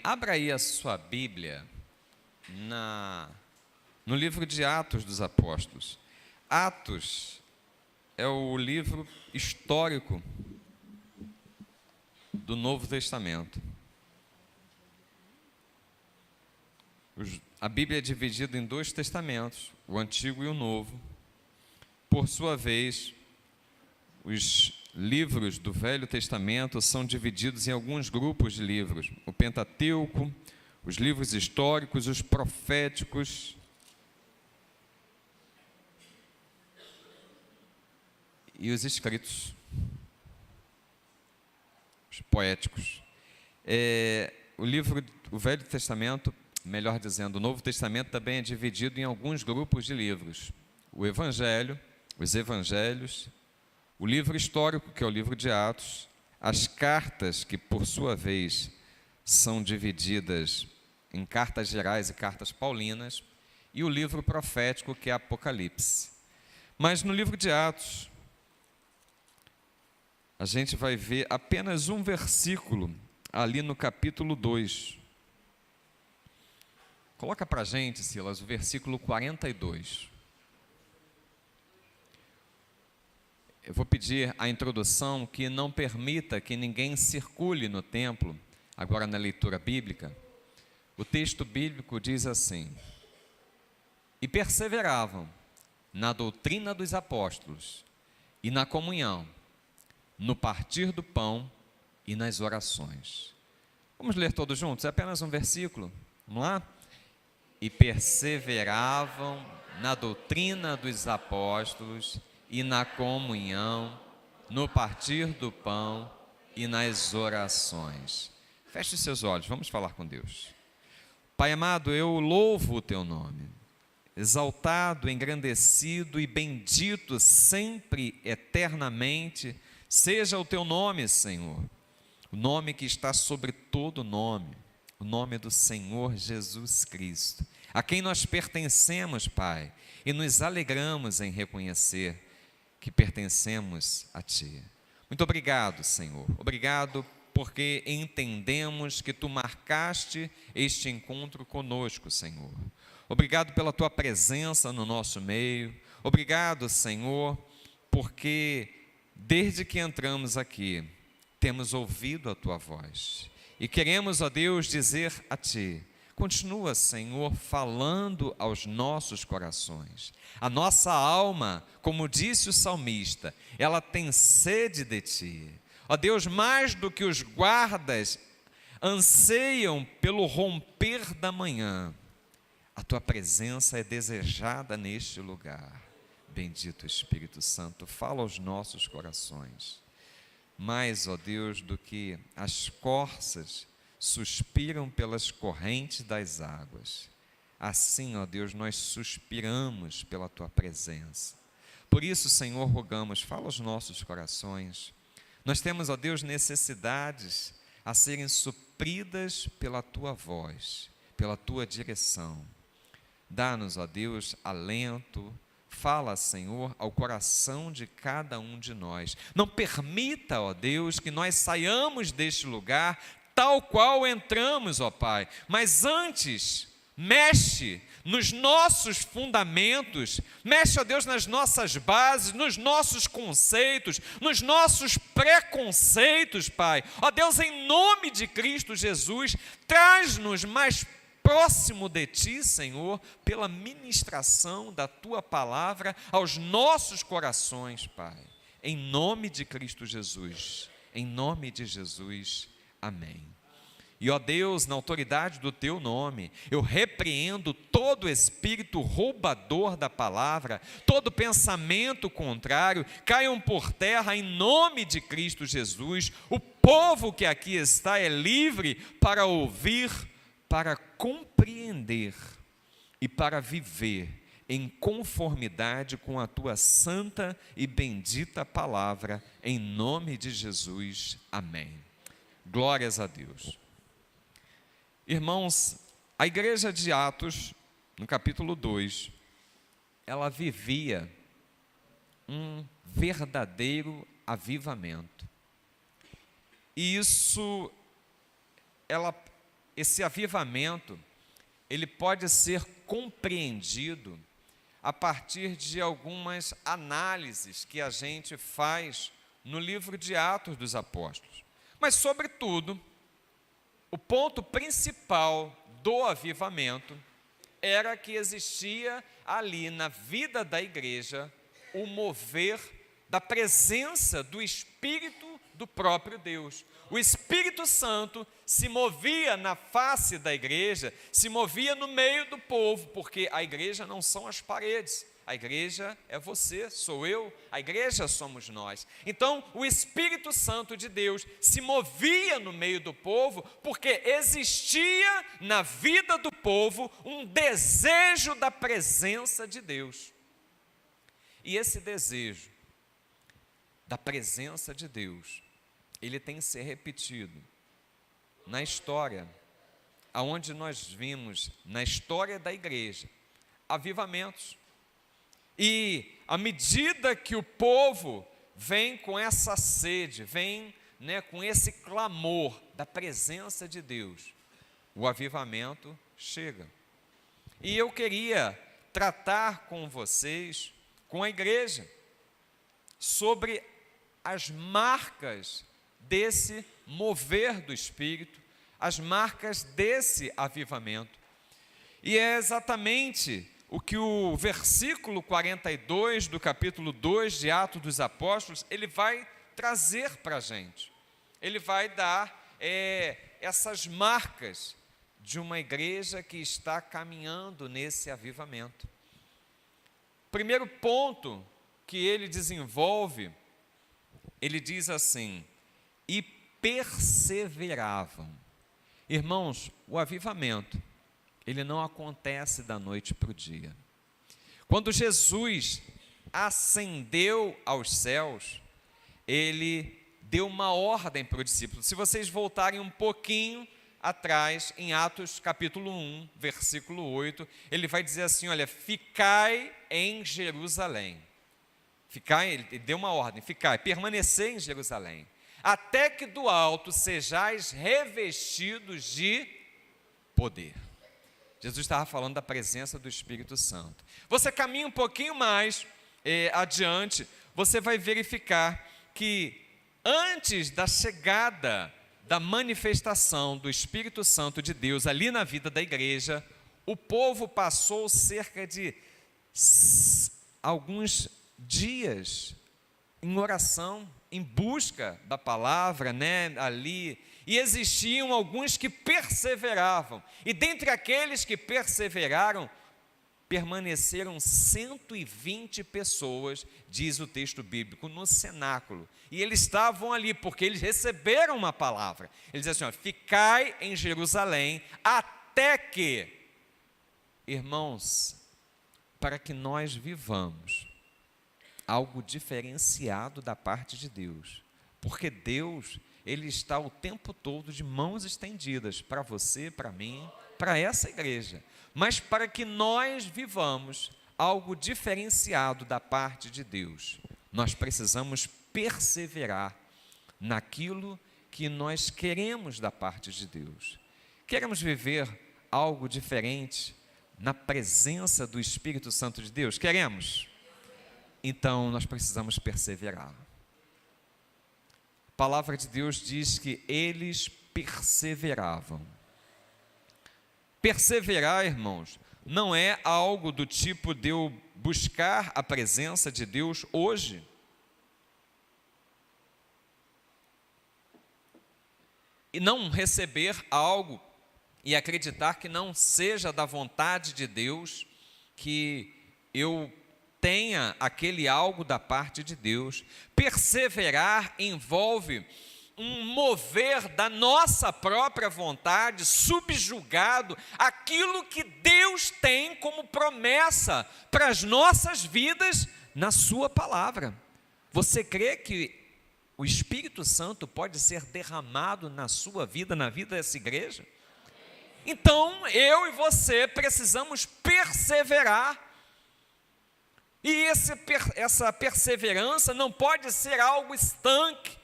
Abra aí a sua Bíblia no livro de Atos dos Apóstolos. Atos é o livro histórico do Novo Testamento. A Bíblia é dividida em dois testamentos, o Antigo e o Novo. Por sua vez, os livros do Velho Testamento são divididos em alguns grupos de livros: o Pentateuco, os livros históricos, os proféticos e os escritos, os poéticos. O Velho Testamento, melhor dizendo, o Novo Testamento também é dividido em alguns grupos de livros: o Evangelho, os Evangelhos, o livro histórico, que é o livro de Atos, as cartas, que por sua vez são divididas em cartas gerais e cartas paulinas, e o livro profético, que é Apocalipse. Mas no livro de Atos, a gente vai ver apenas um versículo ali no capítulo 2. Coloca para a gente, Silas, o versículo 42. Eu vou pedir a introdução que não permita que ninguém circule no templo, agora na leitura bíblica. O texto bíblico diz assim: e perseveravam na doutrina dos apóstolos, e na comunhão, no partir do pão e nas orações. Vamos ler todos juntos? É apenas um versículo. Vamos lá? E perseveravam na doutrina dos apóstolos e na comunhão, no partir do pão e nas orações. Feche os seus olhos, vamos falar com Deus. Pai amado, eu louvo o teu nome, exaltado, engrandecido e bendito sempre, eternamente, seja o teu nome, Senhor, o nome que está sobre todo nome, o nome do Senhor Jesus Cristo, a quem nós pertencemos, Pai, e nos alegramos em reconhecer que pertencemos a Ti. Muito obrigado, Senhor. Obrigado porque entendemos que Tu marcaste este encontro conosco, Senhor. Obrigado pela Tua presença no nosso meio. Obrigado, Senhor, porque desde que entramos aqui, temos ouvido a Tua voz. E queremos, ó Deus, dizer a Ti: continua, Senhor, falando aos nossos corações. A nossa alma, como disse o salmista, ela tem sede de Ti. Ó Deus, mais do que os guardas anseiam pelo romper da manhã, a Tua presença é desejada neste lugar. Bendito Espírito Santo, fala aos nossos corações. Mais, ó Deus, do que as corças suspiram pelas correntes das águas, assim, ó Deus, nós suspiramos pela Tua presença. Por isso, Senhor, rogamos, fala aos nossos corações. Nós temos, ó Deus, necessidades a serem supridas pela Tua voz, pela Tua direção. Dá-nos, ó Deus, alento. Fala, Senhor, ao coração de cada um de nós. Não permita, ó Deus, que nós saiamos deste lugar tal qual entramos, ó Pai, mas antes, mexe nos nossos fundamentos, mexe, ó Deus, nas nossas bases, nos nossos conceitos, nos nossos preconceitos, Pai. Ó Deus, em nome de Cristo Jesus, traz-nos mais próximo de Ti, Senhor, pela ministração da Tua palavra aos nossos corações, Pai. Em nome de Cristo Jesus, em nome de Jesus, amém. E, ó Deus, na autoridade do Teu nome, eu repreendo todo espírito roubador da palavra, todo pensamento contrário, caiam por terra em nome de Cristo Jesus. O povo que aqui está é livre para ouvir, para compreender e para viver em conformidade com a Tua santa e bendita palavra, em nome de Jesus, amém. Glórias a Deus. Irmãos, a igreja de Atos, no capítulo 2, ela vivia um verdadeiro avivamento. E isso, ela esse avivamento, ele pode ser compreendido a partir de algumas análises que a gente faz no livro de Atos dos Apóstolos. Mas, sobretudo, o ponto principal do avivamento era que existia ali na vida da igreja o mover da presença do Espírito do próprio Deus. O Espírito Santo se movia na face da igreja, se movia no meio do povo, porque a igreja não são as paredes, a igreja é você, sou eu, a igreja somos nós. Então, o Espírito Santo de Deus se movia no meio do povo, porque existia na vida do povo um desejo da presença de Deus. E esse desejo da presença de Deus, ele tem que ser repetido na história, aonde nós vimos, na história da igreja, avivamentos. E à medida que o povo vem com essa sede, vem, com esse clamor da presença de Deus, o avivamento chega. E eu queria tratar com vocês, com a igreja, sobre as marcas desse mover do Espírito, as marcas desse avivamento. E é exatamente o que o versículo 42 do capítulo 2 de Atos dos Apóstolos, ele vai trazer para a gente. Ele vai dar essas marcas de uma igreja que está caminhando nesse avivamento. Primeiro ponto que ele desenvolve, ele diz assim: e perseveravam. Irmãos, o avivamento, ele não acontece da noite para o dia. Quando Jesus ascendeu aos céus, ele deu uma ordem para os discípulos. Se vocês voltarem um pouquinho atrás, em Atos capítulo 1, versículo 8, ele vai dizer assim, olha, ficai em Jerusalém. Ficai, ele deu uma ordem, ficai, permanecei em Jerusalém, até que do alto sejais revestidos de poder. Jesus estava falando da presença do Espírito Santo. Você caminha um pouquinho mais adiante, você vai verificar que antes da chegada da manifestação do Espírito Santo de Deus ali na vida da igreja, o povo passou cerca de alguns dias em oração, em busca da palavra, ali, e existiam alguns que perseveravam, e dentre aqueles que perseveraram, permaneceram 120 pessoas, diz o texto bíblico, no cenáculo, e eles estavam ali, porque eles receberam uma palavra, eles dizem assim, ficai em Jerusalém, até que, irmãos, para que nós vivamos algo diferenciado da parte de Deus, porque Deus, ele está o tempo todo de mãos estendidas para você, para mim, para essa igreja, mas para que nós vivamos algo diferenciado da parte de Deus, nós precisamos perseverar naquilo que nós queremos da parte de Deus. Queremos viver algo diferente na presença do Espírito Santo de Deus? Queremos? Então, nós precisamos perseverar. A palavra de Deus diz que eles perseveravam. Perseverar, irmãos, não é algo do tipo de eu buscar a presença de Deus hoje. E não receber algo e acreditar que não seja da vontade de Deus, que eu tenha aquele algo da parte de Deus. Perseverar envolve um mover da nossa própria vontade, subjugado aquilo que Deus tem como promessa para as nossas vidas na sua palavra. Você crê que o Espírito Santo pode ser derramado na sua vida, na vida dessa igreja? Então, eu e você precisamos perseverar. E essa perseverança não pode ser algo estanque,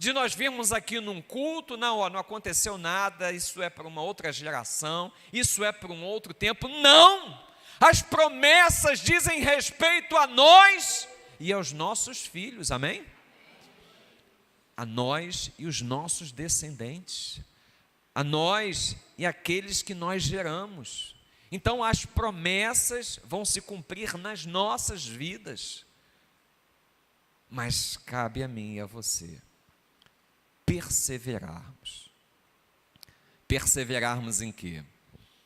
de nós virmos aqui num culto, não aconteceu nada, isso é para uma outra geração, isso é para um outro tempo. Não! As promessas dizem respeito a nós e aos nossos filhos, amém? A nós e os nossos descendentes, a nós e aqueles que nós geramos. Então as promessas vão se cumprir nas nossas vidas, mas cabe a mim e a você perseverarmos em quê?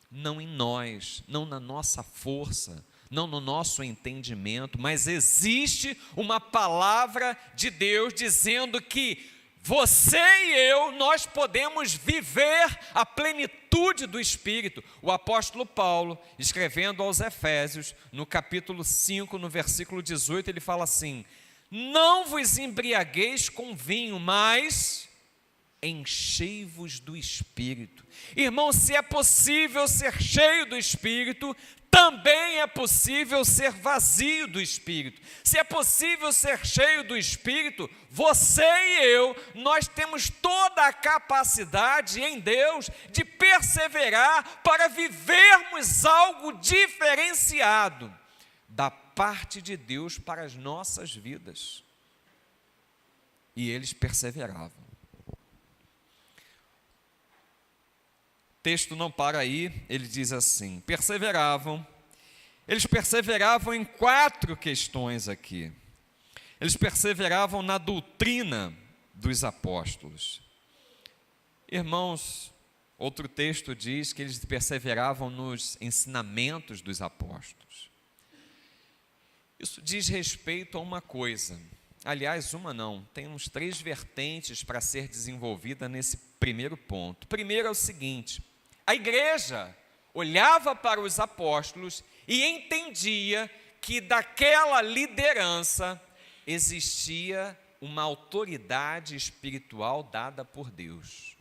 Não em nós, não na nossa força, não no nosso entendimento, mas existe uma palavra de Deus dizendo que você e eu, nós podemos viver a plenitude do Espírito. O apóstolo Paulo, escrevendo aos Efésios, no capítulo 5, no versículo 18, ele fala assim: não vos embriagueis com vinho, mas enchei-vos do Espírito. Irmão, se é possível ser cheio do Espírito, também é possível ser vazio do Espírito. Se é possível ser cheio do Espírito, você e eu, nós temos toda a capacidade em Deus de perseverar para vivermos algo diferenciado da parte de Deus para as nossas vidas. E eles perseveravam. O texto não para aí, ele diz assim: eles perseveravam em 4 questões aqui. Eles perseveravam na doutrina dos apóstolos. Irmãos, outro texto diz que eles perseveravam nos ensinamentos dos apóstolos. Isso diz respeito a uma coisa, aliás, uma não, temos 3 vertentes para ser desenvolvida nesse primeiro ponto. Primeiro é o seguinte: a igreja olhava para os apóstolos e entendia que daquela liderança existia uma autoridade espiritual dada por Deus.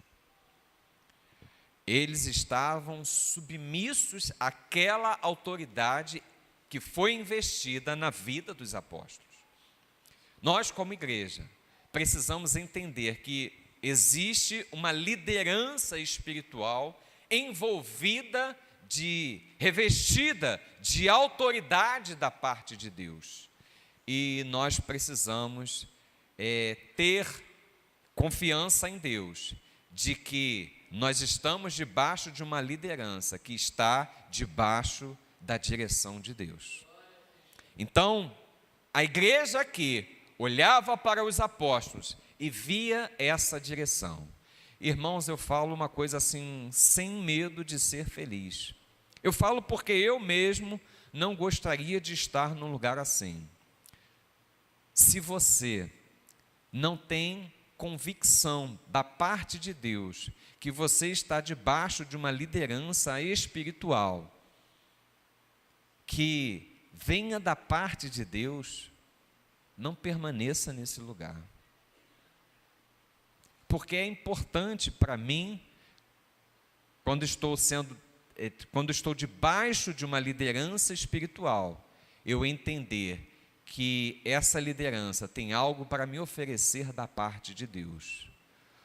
Eles estavam submissos àquela autoridade que foi investida na vida dos apóstolos. Nós, como igreja, precisamos entender que existe uma liderança espiritual envolvida, revestida de autoridade da parte de Deus. E nós precisamos ter confiança em Deus, de que nós estamos debaixo de uma liderança que está debaixo da direção de Deus. Então, a igreja aqui olhava para os apóstolos e via essa direção. Irmãos, eu falo uma coisa assim, sem medo de ser feliz. Eu falo porque eu mesmo não gostaria de estar num lugar assim. Se você não tem convicção da parte de Deus que você está debaixo de uma liderança espiritual que venha da parte de Deus, não permaneça nesse lugar. Porque é importante para mim, quando estou debaixo de uma liderança espiritual, eu entender que essa liderança tem algo para me oferecer da parte de Deus.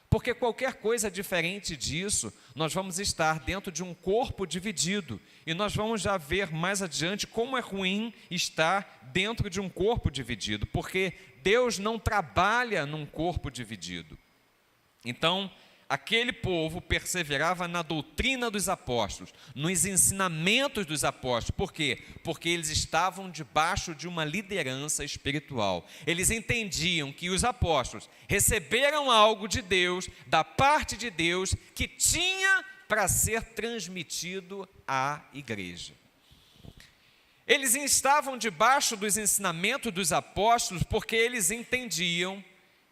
Porque qualquer coisa diferente disso, nós vamos estar dentro de um corpo dividido. E nós vamos já ver mais adiante como é ruim estar dentro de um corpo dividido. Porque Deus não trabalha num corpo dividido. Então, aquele povo perseverava na doutrina dos apóstolos, nos ensinamentos dos apóstolos. Por quê? Porque eles estavam debaixo de uma liderança espiritual. Eles entendiam que os apóstolos receberam algo de Deus, da parte de Deus, que tinha para ser transmitido à igreja. Eles estavam debaixo dos ensinamentos dos apóstolos porque eles entendiam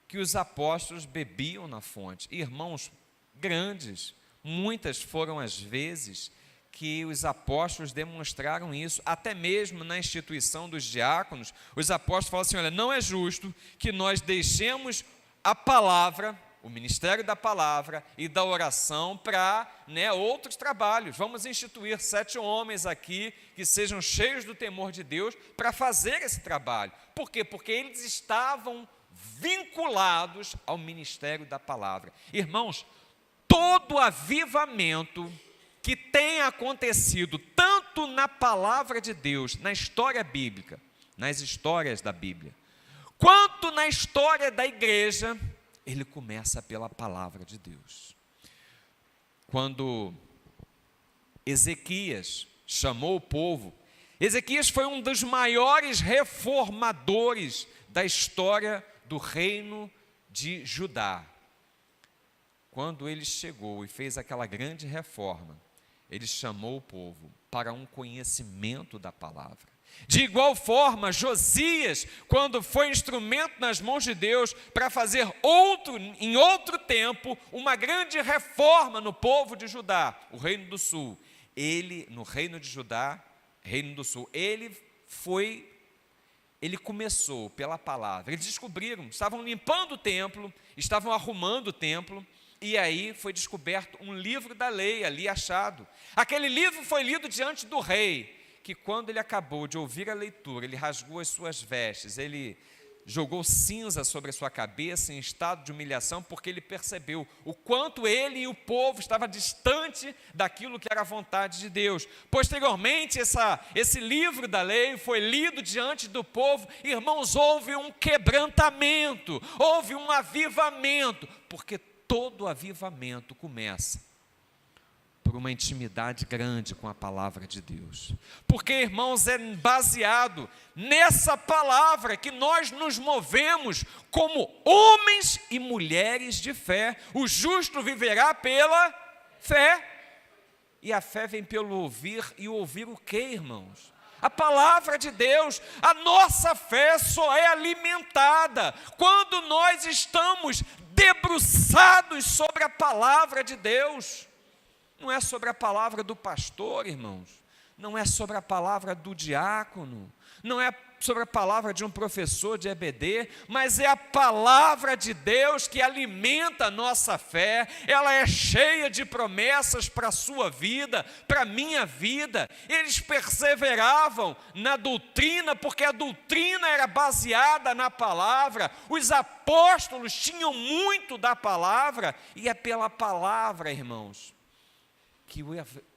que os apóstolos bebiam na fonte. Irmãos grandes, muitas foram as vezes que os apóstolos demonstraram isso, até mesmo na instituição dos diáconos. Os apóstolos falam assim: olha, não é justo que nós deixemos a palavra, o ministério da palavra e da oração para outros trabalhos. Vamos instituir 7 homens aqui que sejam cheios do temor de Deus para fazer esse trabalho. Por quê? Porque eles estavam vinculados ao ministério da palavra. Irmãos, todo avivamento que tem acontecido, tanto na palavra de Deus, na história bíblica, nas histórias da Bíblia, quanto na história da igreja, ele começa pela palavra de Deus. Quando Ezequias chamou o povo, Ezequias foi um dos maiores reformadores da história do reino de Judá. Quando ele chegou e fez aquela grande reforma, ele chamou o povo para um conhecimento da palavra. De igual forma, Josias, quando foi instrumento nas mãos de Deus para fazer em outro tempo, uma grande reforma no povo de Judá, o reino do sul. No reino de Judá, reino do sul, ele começou pela palavra. Eles descobriram, estavam limpando o templo, estavam arrumando o templo, e aí foi descoberto um livro da lei ali achado. Aquele livro foi lido diante do rei, que quando ele acabou de ouvir a leitura, ele rasgou as suas vestes, ele jogou cinza sobre a sua cabeça em estado de humilhação, porque ele percebeu o quanto ele e o povo estavam distante daquilo que era a vontade de Deus. Posteriormente, esse livro da lei foi lido diante do povo. Irmãos, houve um quebrantamento, houve um avivamento, porque todo avivamento começa por uma intimidade grande com a palavra de Deus. Porque, irmãos, é baseado nessa palavra que nós nos movemos como homens e mulheres de fé. O justo viverá pela fé. E a fé vem pelo ouvir, e ouvir o quê, irmãos? A palavra de Deus. A nossa fé só é alimentada quando nós estamos debruçados sobre a palavra de Deus. Não é sobre a palavra do pastor, irmãos. Não é sobre a palavra do diácono. Não é sobre a palavra de um professor de EBD, mas é a palavra de Deus que alimenta a nossa fé. Ela é cheia de promessas para a sua vida, para a minha vida. Eles perseveravam na doutrina, porque a doutrina era baseada na palavra. Os apóstolos tinham muito da palavra, e é pela palavra, irmãos,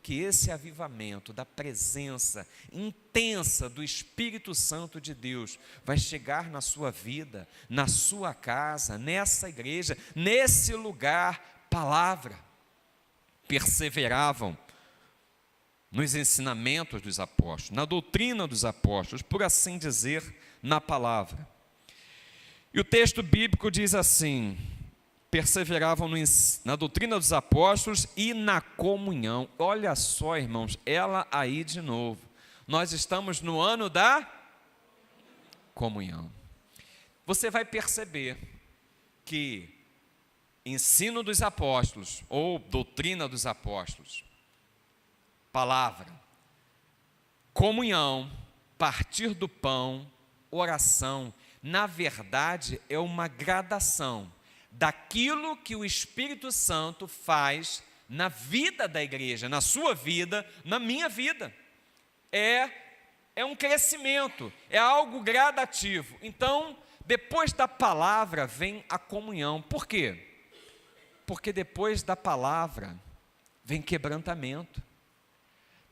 que esse avivamento da presença intensa do Espírito Santo de Deus vai chegar na sua vida, na sua casa, nessa igreja, nesse lugar. Palavra. Perseveravam nos ensinamentos dos apóstolos, na doutrina dos apóstolos, por assim dizer, na palavra. E o texto bíblico diz assim: perseveravam na doutrina dos apóstolos e na comunhão. Olha só, irmãos, ela aí de novo. Nós estamos no ano da comunhão. Você vai perceber que ensino dos apóstolos, ou doutrina dos apóstolos, palavra, comunhão, partir do pão, oração, na verdade é uma gradação daquilo que o Espírito Santo faz na vida da igreja, na sua vida, na minha vida. É um crescimento, é algo gradativo. Então, depois da palavra vem a comunhão. Por quê? Porque depois da palavra vem quebrantamento.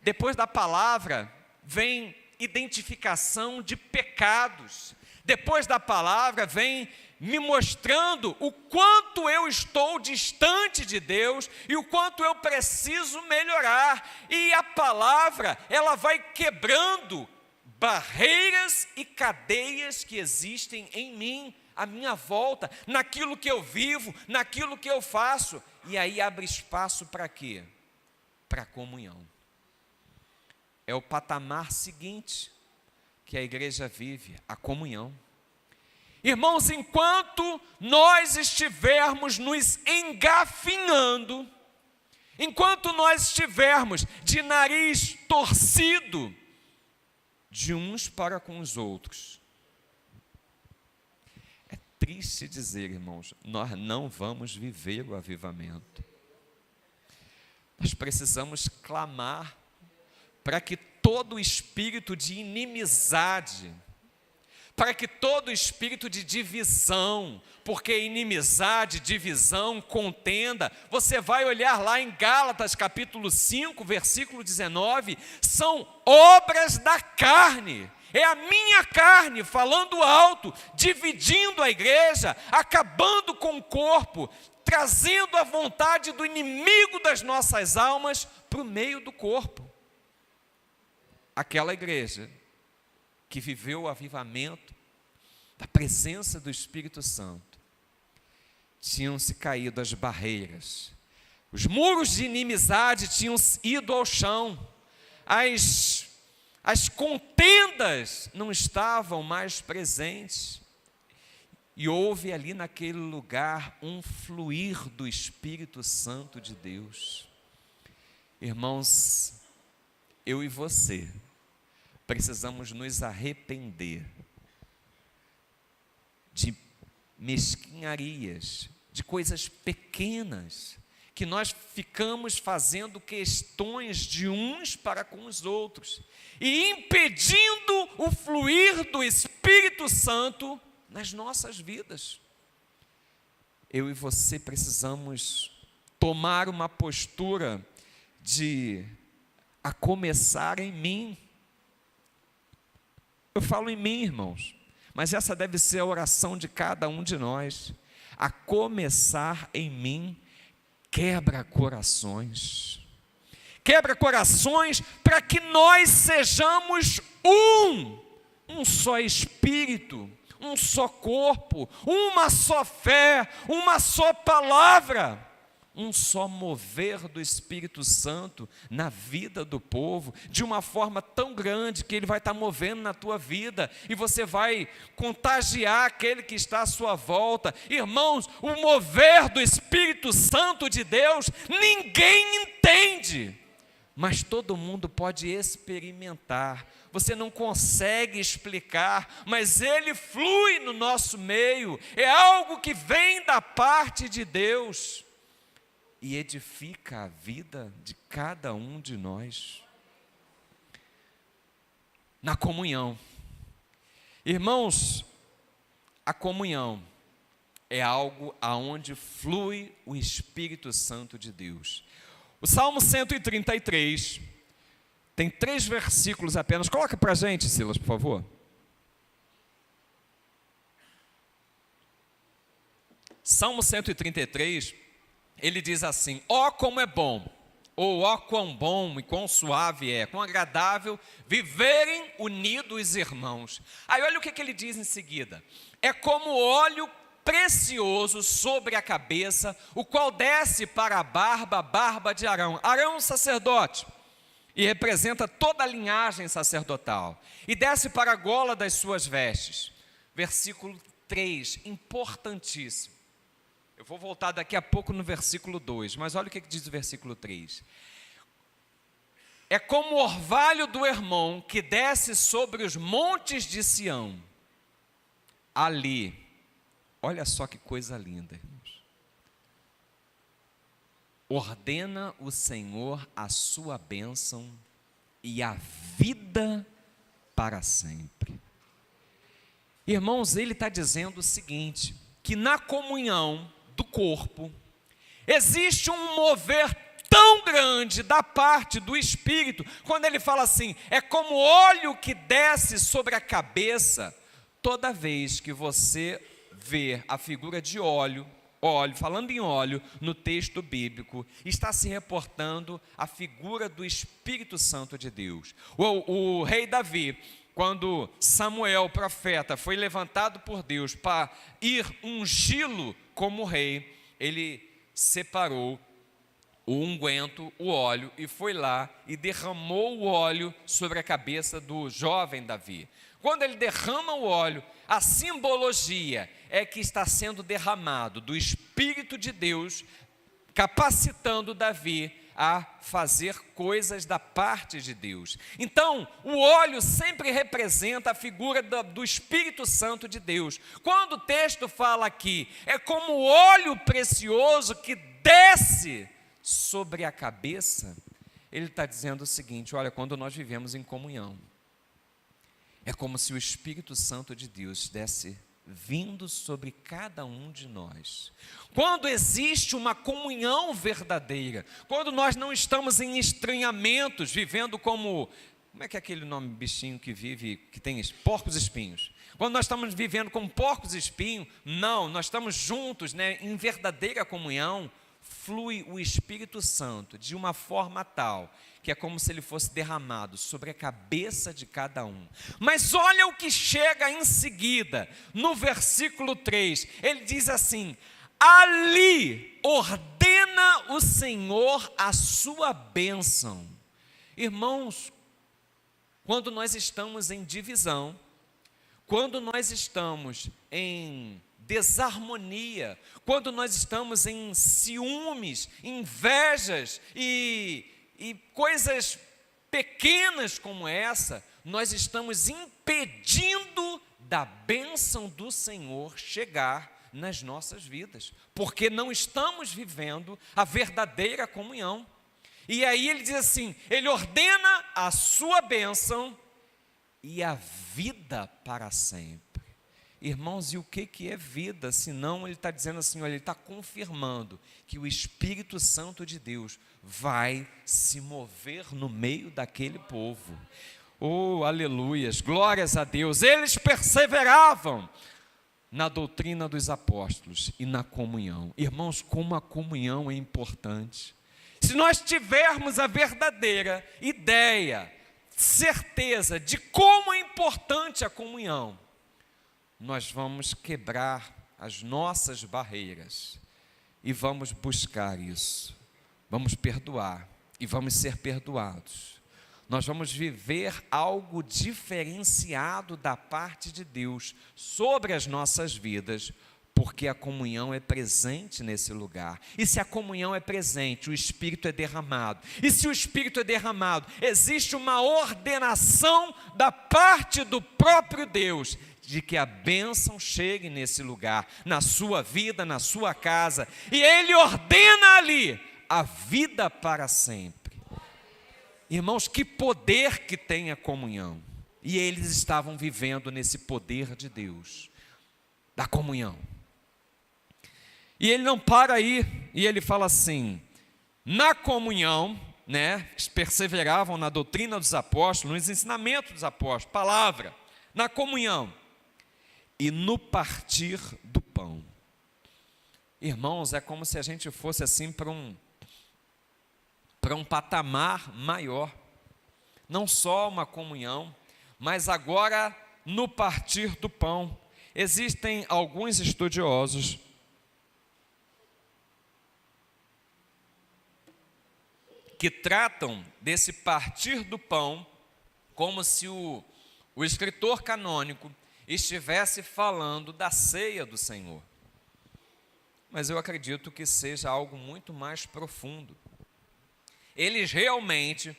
Depois da palavra vem identificação de pecados. Depois da palavra vem me mostrando o quanto eu estou distante de Deus e o quanto eu preciso melhorar. E a palavra, ela vai quebrando barreiras e cadeias que existem em mim, à minha volta, naquilo que eu vivo, naquilo que eu faço. E aí abre espaço para quê? Para comunhão. É o patamar seguinte que a igreja vive, a comunhão. Irmãos, enquanto nós estivermos nos engafinhando, enquanto nós estivermos de nariz torcido de uns para com os outros, é triste dizer, irmãos, nós não vamos viver o avivamento. Nós precisamos clamar para que todo espírito de inimizade, para que todo espírito de divisão, porque inimizade, divisão, contenda, você vai olhar lá em Gálatas capítulo 5, versículo 19, são obras da carne. É a minha carne falando alto, dividindo a igreja, acabando com o corpo, trazendo a vontade do inimigo das nossas almas para o meio do corpo. Aquela igreja que viveu o avivamento da presença do Espírito Santo, tinham se caído as barreiras, os muros de inimizade tinham ido ao chão, as contendas não estavam mais presentes, e houve ali naquele lugar um fluir do Espírito Santo de Deus. Irmãos, eu e você precisamos nos arrepender de mesquinharias, de coisas pequenas, que nós ficamos fazendo questões de uns para com os outros, e impedindo o fluir do Espírito Santo nas nossas vidas. Eu e você precisamos tomar uma postura de, a começar em mim. Eu falo em mim, irmãos, mas essa deve ser a oração de cada um de nós. A começar em mim, quebra corações. Quebra corações para que nós sejamos um só espírito, um só corpo, uma só fé, uma só palavra, um só mover do Espírito Santo na vida do povo, de uma forma tão grande que ele vai estar movendo na tua vida, e você vai contagiar aquele que está à sua volta. Irmãos, o mover do Espírito Santo de Deus, ninguém entende, mas todo mundo pode experimentar. Você não consegue explicar, mas ele flui no nosso meio, é algo que vem da parte de Deus, e edifica a vida de cada um de nós. Na comunhão. Irmãos, a comunhão é algo aonde flui o Espírito Santo de Deus. O Salmo 133, tem 3 versículos apenas. Coloca para a gente, Silas, por favor. Salmo 133, ele diz assim: ó como é bom, ou ó quão bom e quão suave é, quão agradável viverem unidos os irmãos. Aí olha o que ele diz em seguida: é como óleo precioso sobre a cabeça, o qual desce para a barba de Arão. Arão, sacerdote, e representa toda a linhagem sacerdotal, e desce para a gola das suas vestes. Versículo 3, importantíssimo. Eu vou voltar daqui a pouco no versículo 2, mas olha o que diz o versículo 3. É como o orvalho do Hermon que desce sobre os montes de Sião. Ali, olha só que coisa linda, irmãos. Ordena o Senhor a sua bênção e a vida para sempre. Irmãos, ele está dizendo o seguinte, que na comunhão do corpo, existe um mover tão grande da parte do Espírito, quando ele fala assim, é como óleo que desce sobre a cabeça. Toda vez que você vê a figura de óleo, falando em óleo, no texto bíblico, está se reportando a figura do Espírito Santo de Deus. O rei Davi, quando Samuel, o profeta, foi levantado por Deus para ir ungí-lo como rei, ele separou o unguento, o óleo, e foi lá e derramou o óleo sobre a cabeça do jovem Davi. Quando ele derrama o óleo, a simbologia é que está sendo derramado do Espírito de Deus, capacitando Davi a fazer coisas da parte de Deus. Então, o óleo sempre representa a figura do Espírito Santo de Deus. Quando o texto fala aqui, é como óleo precioso que desce sobre a cabeça, ele está dizendo o seguinte, olha, quando nós vivemos em comunhão, É como se o Espírito Santo de Deus estivesse vindo sobre cada um de nós. Quando existe uma comunhão verdadeira, quando nós não estamos em estranhamentos, vivendo como é que é aquele nome, bichinho que vive, que tem porcos espinhos? Quando nós estamos vivendo como porcos espinhos, não, nós estamos juntos, né, em verdadeira comunhão, flui o Espírito Santo de uma forma tal, que é como se ele fosse derramado sobre a cabeça de cada um. Mas olha o que chega em seguida, no versículo 3, ele diz assim: ali ordena o Senhor a sua bênção. Irmãos, quando nós estamos em divisão, quando nós estamos em desarmonia, quando nós estamos em ciúmes, invejas e coisas pequenas como essa, nós estamos impedindo da bênção do Senhor chegar nas nossas vidas, porque não estamos vivendo a verdadeira comunhão. E aí ele diz assim, ele ordena a sua bênção e a vida para sempre. Irmãos, e o que é vida? Senão ele está dizendo assim, olha, ele está confirmando que o Espírito Santo de Deus vai se mover no meio daquele povo. Oh, aleluias, glórias a Deus. Eles perseveravam na doutrina dos apóstolos e na comunhão. Irmãos, como a comunhão é importante. Se nós tivermos a verdadeira ideia, certeza de como é importante a comunhão, nós vamos quebrar as nossas barreiras e vamos buscar isso. Vamos perdoar e vamos ser perdoados. Nós vamos viver algo diferenciado da parte de Deus sobre as nossas vidas, porque a comunhão é presente nesse lugar. E se a comunhão é presente, o Espírito é derramado. E se o Espírito é derramado, existe uma ordenação da parte do próprio Deus, de que a bênção chegue nesse lugar, na sua vida, na sua casa. E Ele ordena ali a vida para sempre. Irmãos, que poder que tem a comunhão. E eles estavam vivendo nesse poder de Deus, da comunhão. E ele não para aí, e ele fala assim, na comunhão, né, perseveravam na doutrina dos apóstolos, nos ensinamentos dos apóstolos, palavra, na comunhão, e no partir do pão. Irmãos, é como se a gente fosse assim para um patamar maior, não só uma comunhão, mas agora no partir do pão. Existem alguns estudiosos que tratam desse partir do pão como se o escritor canônico estivesse falando da ceia do Senhor. Mas eu acredito que seja algo muito mais profundo. Eles realmente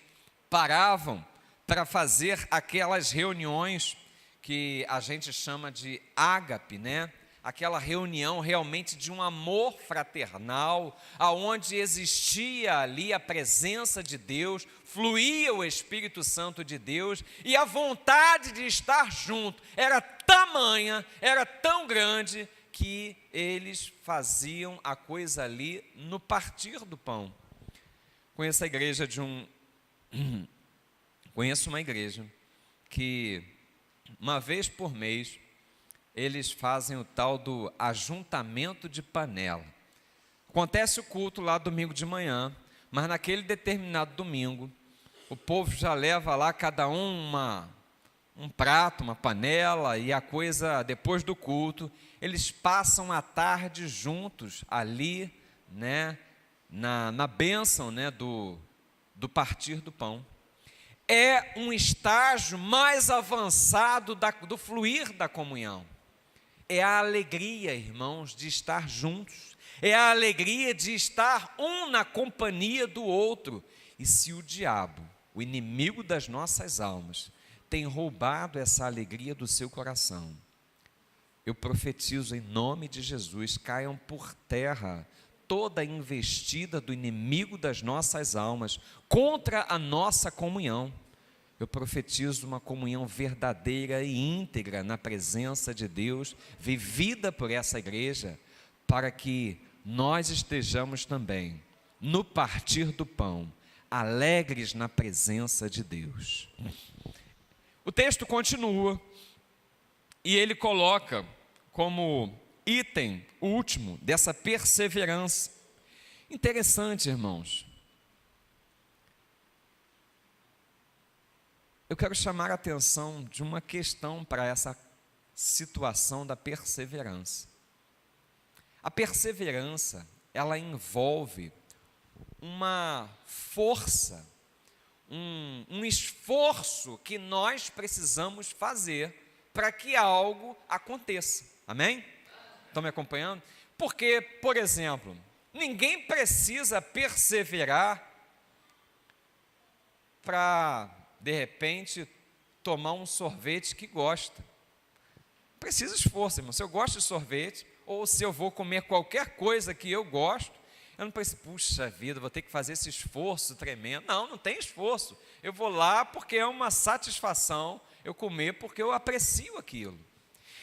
paravam para fazer aquelas reuniões que a gente chama de ágape, né? Aquela reunião realmente de um amor fraternal, aonde existia ali a presença de Deus, fluía o Espírito Santo de Deus, e a vontade de estar junto era tamanha, era tão grande, que eles faziam a coisa ali no partir do pão. Conheço uma igreja que uma vez por mês eles fazem o tal do ajuntamento de panela. Acontece o culto lá domingo de manhã, mas naquele determinado domingo, o povo já leva lá cada um um prato, uma panela, e a coisa, depois do culto, eles passam a tarde juntos ali, né, na bênção, né, do partir do pão. É um estágio mais avançado do fluir da comunhão. É a alegria, irmãos, de estar juntos. É a alegria de estar um na companhia do outro. E se o diabo, o inimigo das nossas almas, tem roubado essa alegria do seu coração, eu profetizo em nome de Jesus, caiam por terra toda a investida do inimigo das nossas almas contra a nossa comunhão. eu profetizo uma comunhão verdadeira e íntegra na presença de Deus, vivida por essa igreja, para que nós estejamos também, no partir do pão, alegres na presença de Deus. O texto continua, e ele coloca como item último dessa perseverança. Interessante, irmãos. Eu quero chamar a atenção de uma questão para essa situação da perseverança. A perseverança, ela envolve uma força, um esforço que nós precisamos fazer para que algo aconteça. Amém? Estão me acompanhando? Porque, por exemplo, ninguém precisa perseverar para, de repente, tomar um sorvete que gosta. Precisa esforço, irmão. Se eu gosto de sorvete, ou se eu vou comer qualquer coisa que eu gosto, eu não preciso, puxa vida, vou ter que fazer esse esforço tremendo. Não, não tem esforço. Eu vou lá porque é uma satisfação eu comer, porque eu aprecio aquilo.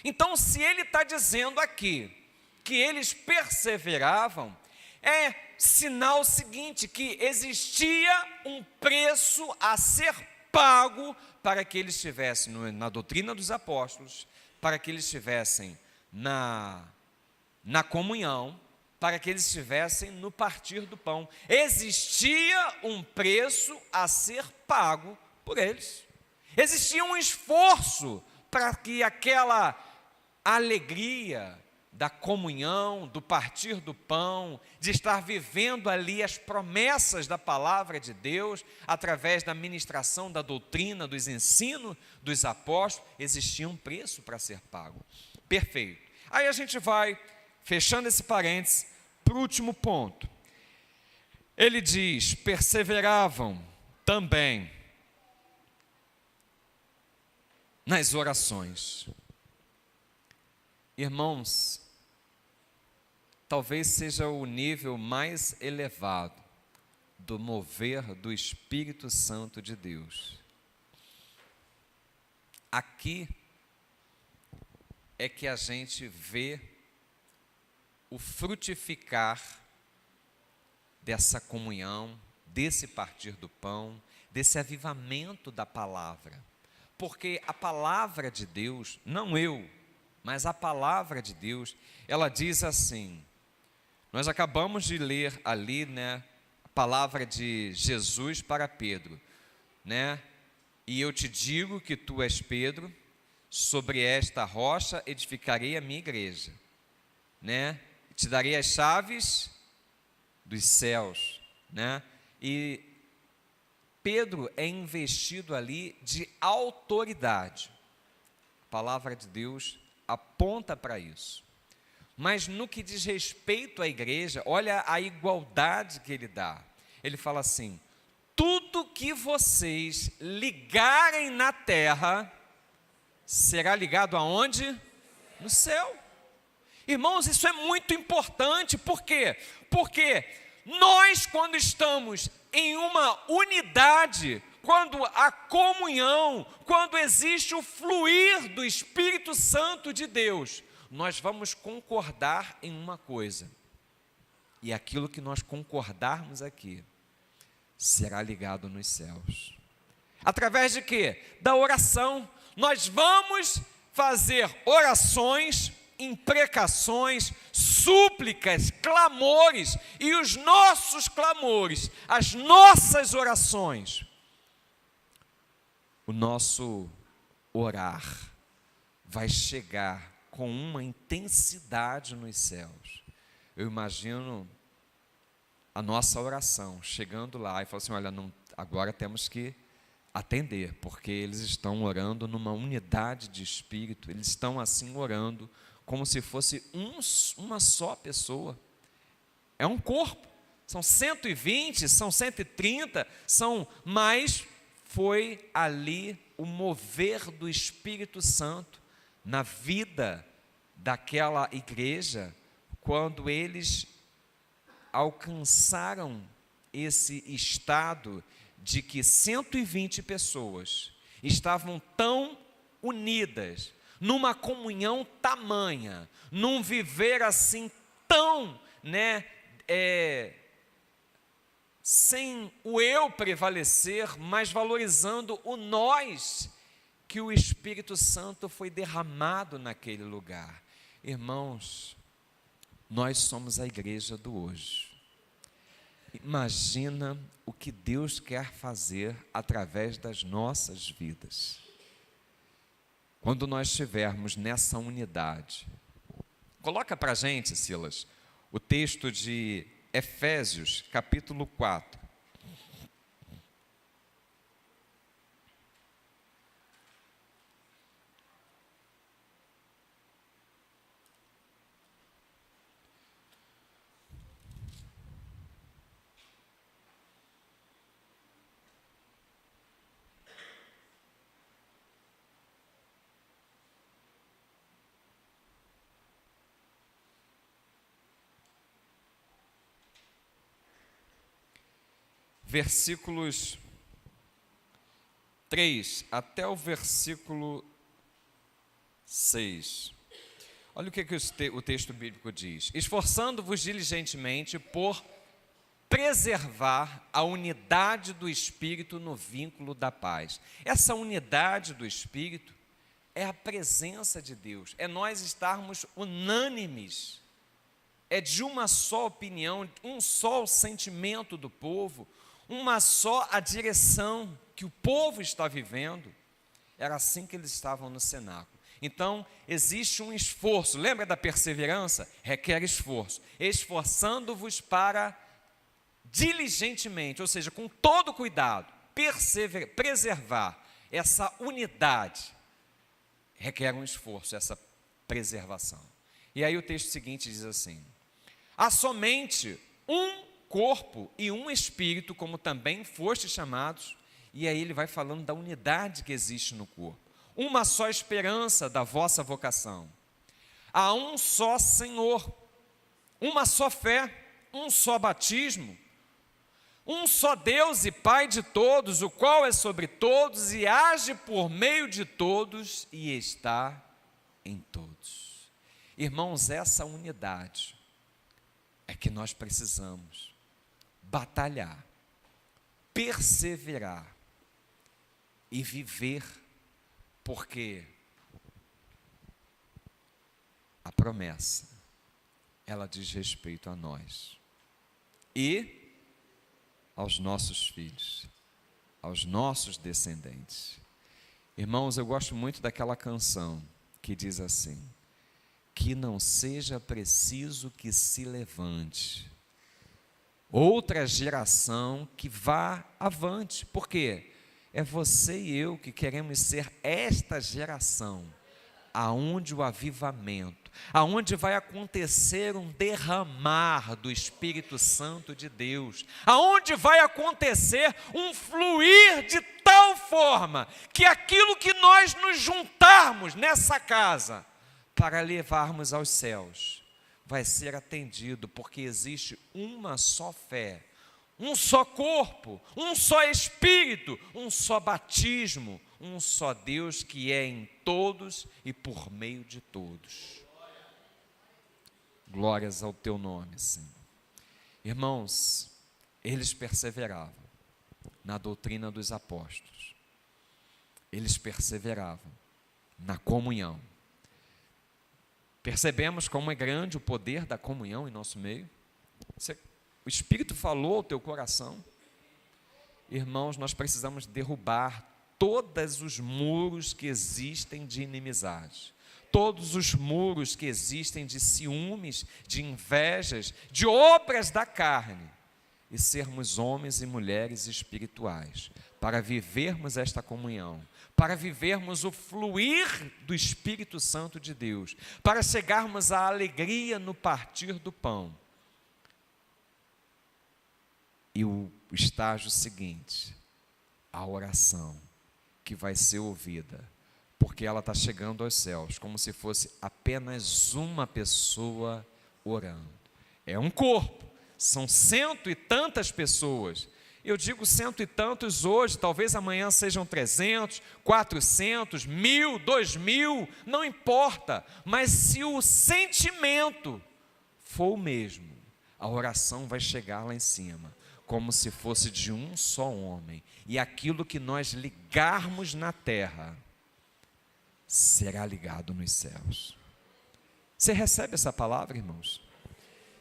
Então, se ele está dizendo aqui que eles perseveravam, é sinal seguinte, que existia um preço a ser pago para que eles estivessem na doutrina dos apóstolos, para que eles estivessem na comunhão, para que eles estivessem no partir do pão. Existia um preço a ser pago por eles. Existia um esforço para que aquela alegria da comunhão, do partir do pão, de estar vivendo ali as promessas da palavra de Deus, através da ministração da doutrina, dos ensinos dos apóstolos, existia um preço para ser pago. Perfeito. Aí a gente vai, fechando esse parênteses, para o último ponto. Ele diz, perseveravam também nas orações. Irmãos, talvez seja o nível mais elevado do mover do Espírito Santo de Deus. Aqui é que a gente vê o frutificar dessa comunhão, desse partir do pão, desse avivamento da palavra. Porque a palavra de Deus, não eu, mas a palavra de Deus, ela diz assim, nós acabamos de ler ali, né, a palavra de Jesus para Pedro, né, e eu te digo que tu és Pedro, sobre esta rocha edificarei a minha igreja, né, te darei as chaves dos céus, né, e Pedro é investido ali de autoridade. A palavra de Deus aponta para isso. Mas no que diz respeito à igreja, olha a igualdade que ele dá. Ele fala assim, tudo que vocês ligarem na terra, será ligado aonde? No céu. Irmãos, isso é muito importante, por quê? Porque nós, quando estamos em uma unidade, quando a comunhão, quando existe o fluir do Espírito Santo de Deus, nós vamos concordar em uma coisa, e aquilo que nós concordarmos aqui, será ligado nos céus. Através de quê? Da oração. Nós vamos fazer orações, imprecações, súplicas, clamores, e os nossos clamores, as nossas orações, o nosso orar vai chegar com uma intensidade nos céus. Eu imagino a nossa oração chegando lá e falando assim, olha, não, agora temos que atender, porque eles estão orando numa unidade de espírito, eles estão assim orando como se fosse uma só pessoa. É um corpo, são 120, são 130, são mais. Foi ali o mover do Espírito Santo na vida daquela igreja, quando eles alcançaram esse estado de que 120 pessoas estavam tão unidas, numa comunhão tamanha, num viver assim tão, sem o eu prevalecer, mas valorizando o nós, que o Espírito Santo foi derramado naquele lugar. Irmãos, nós somos a igreja do hoje. Imagina o que Deus quer fazer através das nossas vidas, quando nós estivermos nessa unidade. Coloca para a gente, Silas, o texto de Efésios, capítulo 4. Versículos 3 até o versículo 6. Olha o que o texto bíblico diz: esforçando-vos diligentemente por preservar a unidade do Espírito no vínculo da paz. Essa unidade do Espírito é a presença de Deus, é nós estarmos unânimes, é de uma só opinião, um só o sentimento do povo, uma só a direção que o povo está vivendo. Era assim que eles estavam no cenáculo. Então, existe um esforço. Lembra da perseverança? Requer esforço. Esforçando-vos para diligentemente, ou seja, com todo cuidado, preservar essa unidade. Requer um esforço, essa preservação. E aí o texto seguinte diz assim: há somente um corpo e um espírito, como também fostes chamados. E aí ele vai falando da unidade que existe no corpo. Uma só esperança da vossa vocação. Há um só Senhor, uma só fé, um só batismo, um só Deus e Pai de todos, o qual é sobre todos e age por meio de todos e está em todos. Irmãos, essa unidade é que nós precisamos batalhar, perseverar e viver, porque a promessa, ela diz respeito a nós e aos nossos filhos, aos nossos descendentes. Irmãos, eu gosto muito daquela canção que diz assim: que não seja preciso que se levante outra geração que vá avante, porque é você e eu que queremos ser esta geração, aonde o avivamento, aonde vai acontecer um derramar do Espírito Santo de Deus, aonde vai acontecer um fluir de tal forma, que aquilo que nós nos juntarmos nessa casa, para levarmos aos céus, vai ser atendido, porque existe uma só fé, um só corpo, um só Espírito, um só batismo, um só Deus que é em todos e por meio de todos. Glórias ao teu nome, Senhor. Irmãos, eles perseveravam na doutrina dos apóstolos, eles perseveravam na comunhão. Percebemos como é grande o poder da comunhão em nosso meio? O Espírito falou ao teu coração? Irmãos, nós precisamos derrubar todos os muros que existem de inimizade, todos os muros que existem de ciúmes, de invejas, de obras da carne, e sermos homens e mulheres espirituais, para vivermos esta comunhão, para vivermos o fluir do Espírito Santo de Deus, para chegarmos à alegria no partir do pão. E o estágio seguinte, a oração, que vai ser ouvida, porque ela está chegando aos céus, como se fosse apenas uma pessoa orando. É um corpo, são 100 e tantas pessoas. eu digo 100 e tantos hoje, talvez amanhã sejam 300, 400, 1000, 2000, não importa, mas se o sentimento for o mesmo, a oração vai chegar lá em cima, como se fosse de um só homem, e aquilo que nós ligarmos na terra, será ligado nos céus. Você recebe essa palavra, irmãos?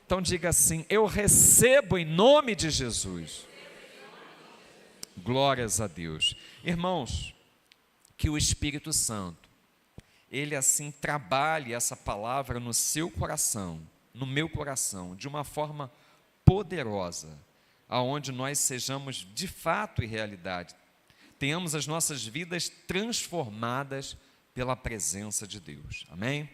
Então diga assim: eu recebo em nome de Jesus. Glórias a Deus. Irmãos, que o Espírito Santo, ele assim trabalhe essa palavra no seu coração, no meu coração, de uma forma poderosa, aonde nós sejamos de fato e realidade, tenhamos as nossas vidas transformadas pela presença de Deus. Amém?